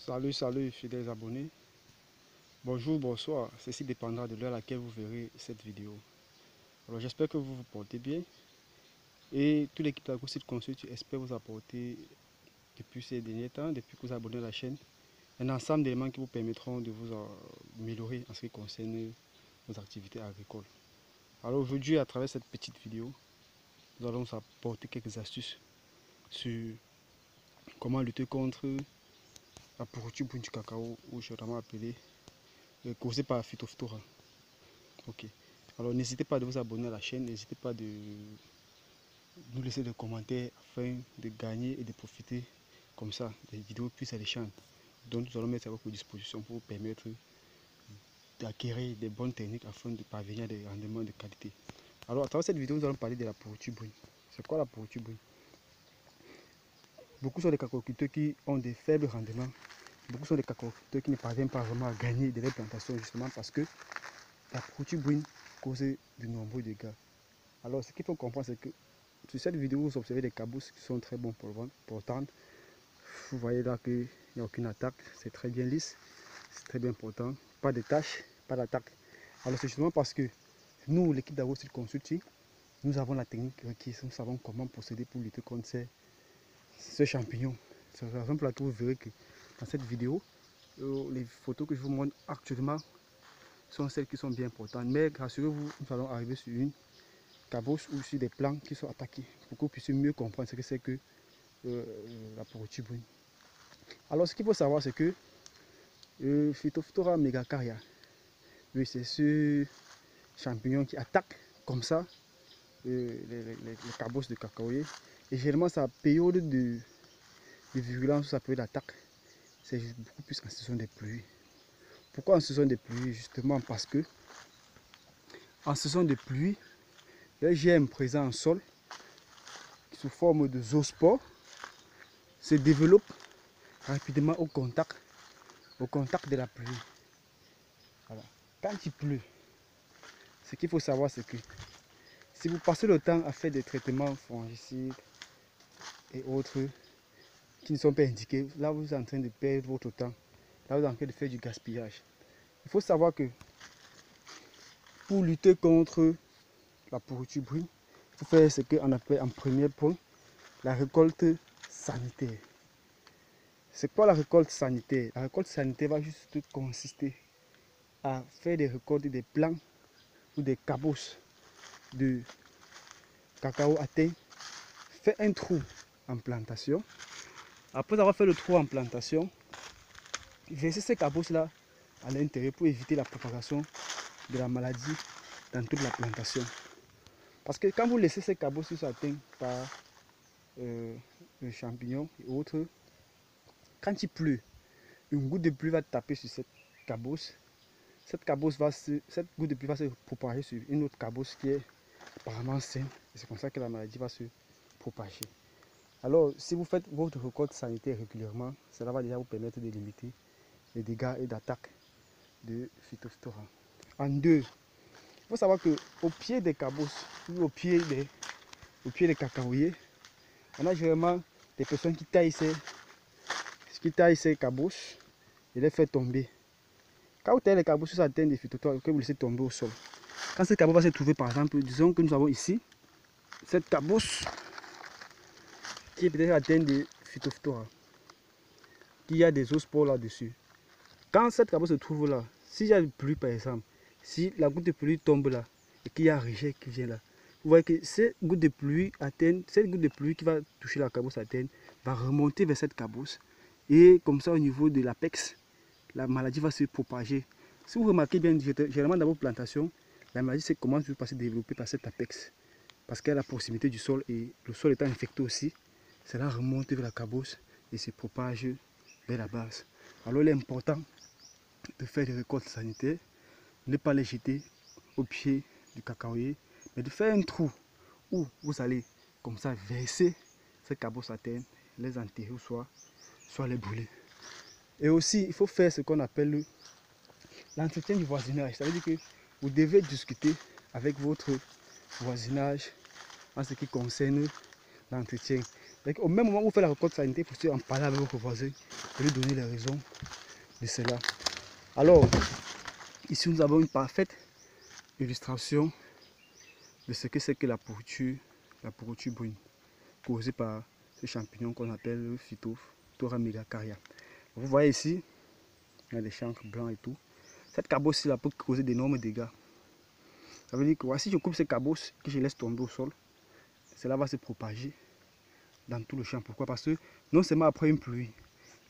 Salut fidèles abonnés. Bonjour, bonsoir. Ceci dépendra de l'heure à laquelle vous verrez cette vidéo. Alors j'espère que vous vous portez bien. Et toute l'équipe d'Agro-Site Consult espère vous apporter depuis ces derniers temps, depuis que vous abonnez à la chaîne, un ensemble d'éléments qui vous permettront de vous améliorer en ce qui concerne vos activités agricoles. Alors aujourd'hui, à travers cette petite vidéo, nous allons vous apporter quelques astuces sur comment lutter contre la pourriture brune du cacao, ou généralement appelée causée par Phytophthora. Ok. Alors n'hésitez pas de vous abonner à la chaîne, n'hésitez pas de nous laisser des commentaires afin de gagner et de profiter comme ça des vidéos plus alléchantes. Donc nous allons mettre à votre disposition pour vous permettre d'acquérir des bonnes techniques afin de parvenir à des rendements de qualité. Alors à travers cette vidéo, nous allons parler de la pourriture brune. C'est quoi la pourriture brune? Beaucoup sont des cacaoculteurs qui ont des faibles rendements. Beaucoup sont des cacaoculteurs qui ne parviennent pas vraiment à gagner de leurs plantations justement parce que la pourriture brune cause de nombreux dégâts. Alors ce qu'il faut comprendre, c'est que sur cette vidéo, vous observez des cabousses qui sont très bons pour vendre, portantes. Vous voyez là qu'il n'y a aucune attaque, c'est très bien lisse, c'est très bien portant, pas de taches, pas d'attaque. Alors c'est justement parce que nous, l'équipe d'Agro-Site Consulting, nous avons la technique requise, nous savons comment procéder pour lutter contre ces champignons. C'est la raison pour laquelle vous verrez que dans cette vidéo, les photos que je vous montre actuellement sont celles qui sont bien importantes. Mais rassurez-vous, nous allons arriver sur une cabosse ou sur des plants qui sont attaqués pour que vous puissiez mieux comprendre ce que c'est que la pourriture brune. Alors ce qu'il faut savoir, c'est que Phytophthora megacarya, oui, c'est ce champignon qui attaque comme ça les cabosses de cacaoyer. Et généralement sa période de virulence, sa période d'attaque, c'est beaucoup plus en saison des pluies. Pourquoi en saison des pluies? Justement parce que en saison de pluie, les germes présents en sol sous forme de zoospores se développent rapidement au contact de la pluie. Voilà. Quand il pleut, ce qu'il faut savoir, c'est que si vous passez le temps à faire des traitements fongicides et autres qui ne sont pas indiqués, là vous êtes en train de perdre votre temps, là vous êtes en train de faire du gaspillage. Il faut savoir que pour lutter contre la pourriture brune, il faut faire ce qu'on appelle en premier point la récolte sanitaire. C'est quoi la récolte sanitaire? La récolte sanitaire va juste consister à faire des récoltes des plants ou des cabosses de cacao atteint. Fait un trou en plantation. Après avoir fait le trou en plantation, verser ces cabosses là à l'intérieur pour éviter la propagation de la maladie dans toute la plantation. Parce que quand vous laissez ces cabosses atteintes par le champignon et autres, quand il pleut, une goutte de pluie va taper sur cette cabosse. Cette goutte de pluie va se propager sur une autre cabosse qui est apparemment saine. C'est comme ça que la maladie va se propager. Alors, si vous faites votre récolte sanitaire régulièrement, cela va déjà vous permettre de limiter les dégâts et d'attaque de Phytophthora. En deux, il faut savoir qu'au pied des cabosses ou au pied des cacaoyers, on a généralement des personnes qui taillent ces cabosses et les fait tomber. Quand vous taillez les cabosses sur atteint des Phytophthora, que vous laissez tomber au sol, quand ce cabosse va se trouver, par exemple, disons que nous avons ici cette cabosse qui est peut-être atteinte de Phytophthora, qui a des zoospores là-dessus. Quand cette cabosse se trouve là, s'il y a une pluie par exemple, si la goutte de pluie tombe là et qu'il y a un rejet qui vient là, vous voyez que cette goutte de pluie qui va toucher la cabosse atteinte va remonter vers cette cabosse et comme ça au niveau de l'apex, la maladie va se propager. Si vous remarquez bien, généralement dans vos plantations, la maladie commence à se développer par cet apex parce qu'elle est à la proximité du sol et le sol étant infecté aussi, cela remonte vers la cabosse et se propage vers la base. Alors il est important de faire des récoltes sanitaires, ne pas les jeter au pied du cacaoyer, mais de faire un trou où vous allez comme ça verser ces cabosses atteinte, les enterrer ou soit les brûler. Et aussi, il faut faire ce qu'on appelle l'entretien du voisinage. Ça veut dire que vous devez discuter avec votre voisinage en ce qui concerne l'entretien. Au même moment où vous faites la récolte sanitaire, il faut aussi en parler avec votre voisin et lui donner les raisons de cela. Alors, ici nous avons une parfaite illustration de ce que c'est que la pourriture brune, causée par ce champignon qu'on appelle le Phytophthora megacarya. Vous voyez ici, il y a des chancres blancs et tout. Cette cabosse là peut causer d'énormes dégâts. Ça veut dire que si je coupe cette cabosse, que je laisse tomber au sol, cela va se propager dans tout le champ. Pourquoi? Parce que non seulement après une pluie,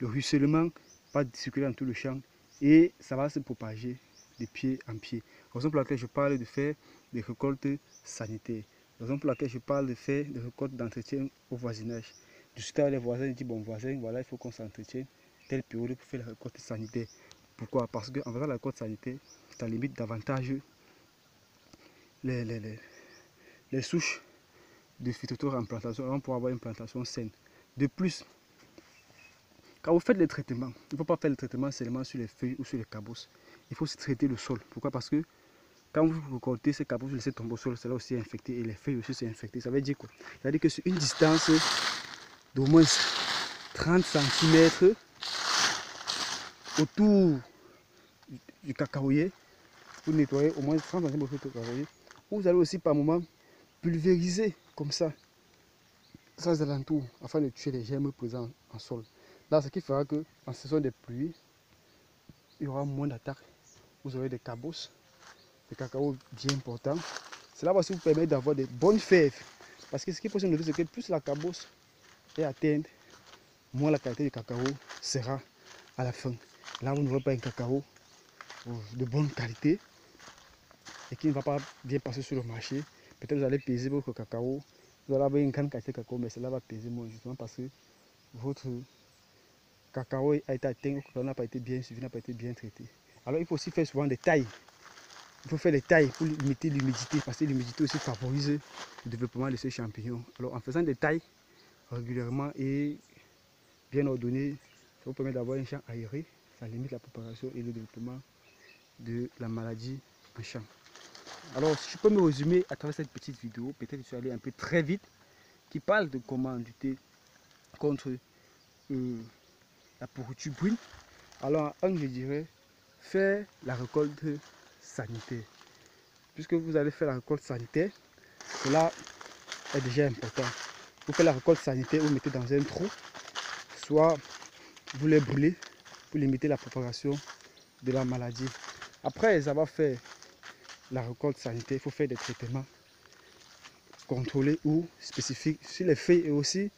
le ruissellement va circuler dans tout le champ et ça va se propager de pied en pied. Raison pour laquelle je parle de faire des récoltes sanitaires. Raison pour laquelle je parle de faire des récoltes d'entretien au voisinage. Je suis avec les voisins, je dis bon voisin, voilà, il faut qu'on s'entretienne telle période pour faire la récolte sanitaire. Pourquoi? Parce qu'en faisant la récolte sanitaire, ça limite davantage les souches de phytophthora en plantation pour avoir une plantation saine. De plus, quand vous faites les traitements, il ne faut pas faire le traitement seulement sur les feuilles ou sur les cabosses. Il faut aussi traiter le sol. Pourquoi? Parce que quand vous récoltez ces cabosses, vous laissez tomber au sol, c'est là aussi infecté et les feuilles aussi sont infectées. Ça veut dire quoi? Ça veut dire que sur une distance d'au moins 30 cm autour du cacaoyer, vous nettoyez au moins 30 cm autour du cacaoyer. Vous allez aussi par moment pulvériser comme ça, sans alentour, afin de tuer les germes présents en sol. Là, ce qui fera que en saison de pluie, il y aura moins d'attaques. Vous aurez des cabosses, des cacao bien importants. Cela va aussi vous permettre d'avoir des bonnes fèves. Parce que ce qu'il faut se noter, c'est que plus la cabosse est atteinte, moins la qualité du cacao sera à la fin. Là, vous n'aurez pas un cacao de bonne qualité et qui ne va pas bien passer sur le marché. Peut-être vous allez peser votre cacao. Vous allez avoir une grande qualité de cacao, mais cela va peser moins justement parce que votre cacao a été atteint, le cacao n'a pas été bien suivi, n'a pas été bien traité. Alors il faut aussi faire souvent des tailles. Il faut faire des tailles pour limiter l'humidité parce que l'humidité aussi favorise le développement de ces champignons. Alors en faisant des tailles régulièrement et bien ordonnées, ça vous permet d'avoir un champ aéré, ça limite la propagation et le développement de la maladie en champ. Alors si je peux me résumer à travers cette petite vidéo, peut-être que je suis allé un peu très vite, qui parle de comment lutter contre la pourriture brune. Alors, je dirais, faire la récolte sanitaire. Puisque vous allez faire la récolte sanitaire, cela est déjà important. Vous faites la récolte sanitaire, vous mettez dans un trou, soit vous les brûlez pour limiter la propagation de la maladie. Après avoir fait la récolte sanitaire, il faut faire des traitements contrôlés ou spécifiques sur les feuilles et aussi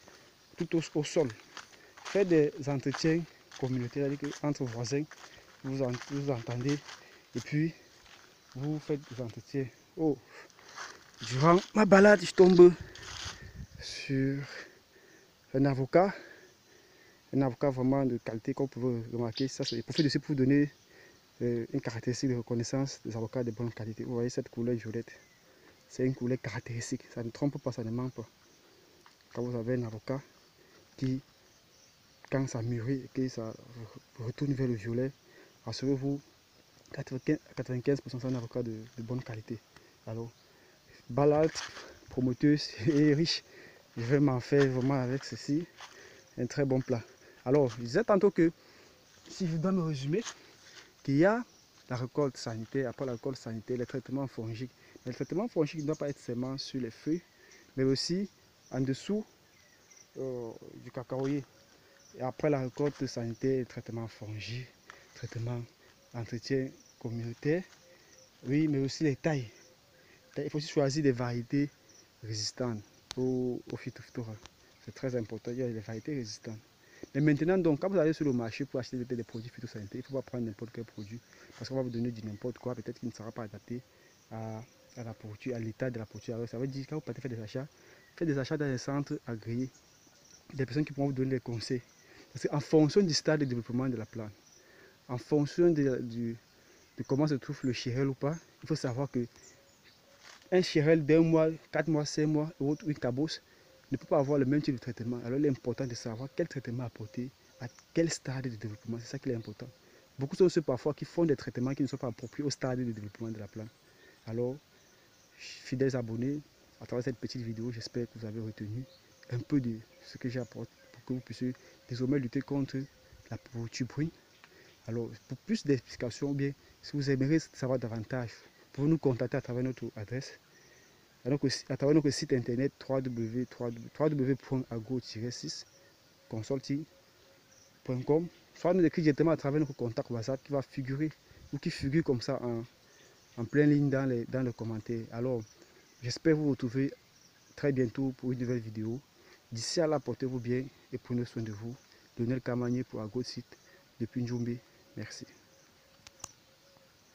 tout au sol. Faites des entretiens communautaires, c'est-à-dire entre voisins, vous entendez et puis vous faites des entretiens. Oh, durant ma balade, je tombe sur un avocat vraiment de qualité, comme vous pouvez remarquer. Ça, je profite aussi pour vous donner une caractéristique de reconnaissance des avocats de bonne qualité. Vous voyez cette couleur violette, c'est une couleur caractéristique, ça ne trompe pas, ça ne manque pas. Quand vous avez un avocat qui, quand ça mûrit et que ça retourne vers le violet, assurez-vous 95% c'est un avocat de bonne qualité. Alors, balade, promoteuse et riche, je vais m'en faire vraiment avec ceci, un très bon plat. Alors, je disais tantôt que, si je dois me résumer, qu'il y a la récolte sanitaire, après la récolte sanitaire, les traitements fongiques. Mais le traitement fongique ne doit pas être seulement sur les feuilles, mais aussi en dessous du cacaoyer. Et après la récolte sanitaire, le traitement fongique, traitement entretien communautaire, oui, mais aussi les tailles. Il faut aussi choisir des variétés résistantes au Phytophthora. C'est très important, il y a des variétés résistantes. Mais maintenant, donc, quand vous allez sur le marché pour acheter des produits phytosanitaires, il ne faut pas prendre n'importe quel produit parce qu'on va vous donner du n'importe quoi, peut-être qu'il ne sera pas adapté à la pourriture, à l'état de la pourriture. Alors, ça veut dire que quand vous partez faire des achats, faites des achats dans les centres agréés, des personnes qui pourront vous donner des conseils. Parce qu'en fonction du stade de développement de la plante, en fonction de comment se trouve le chérel ou pas, il faut savoir que un chérel d'1 mois, 4 mois, 5 mois, ou une cabosse ne peut pas avoir le même type de traitement. Alors il est important de savoir quel traitement apporter à quel stade de développement. C'est ça qui est important. Beaucoup sont ceux parfois qui font des traitements qui ne sont pas appropriés au stade de développement de la plante. Alors, fidèles abonnés, à travers cette petite vidéo, j'espère que vous avez retenu un peu de ce que j'apporte pour que vous puissiez désormais lutter contre la pourriture brune. Alors, pour plus d'explications, ou bien si vous aimeriez savoir davantage, vous pouvez nous contacter à travers notre adresse, à travers notre site internet www.agro-6consulting.com, soit nous écrire directement à travers notre contact WhatsApp qui va figurer ou qui figure comme ça en pleine ligne dans les commentaires. Alors, j'espère vous retrouver très bientôt pour une nouvelle vidéo. D'ici là, portez-vous bien et prenez soin de vous. Lionel Kamanier pour AgroSite depuis Njombe. Merci.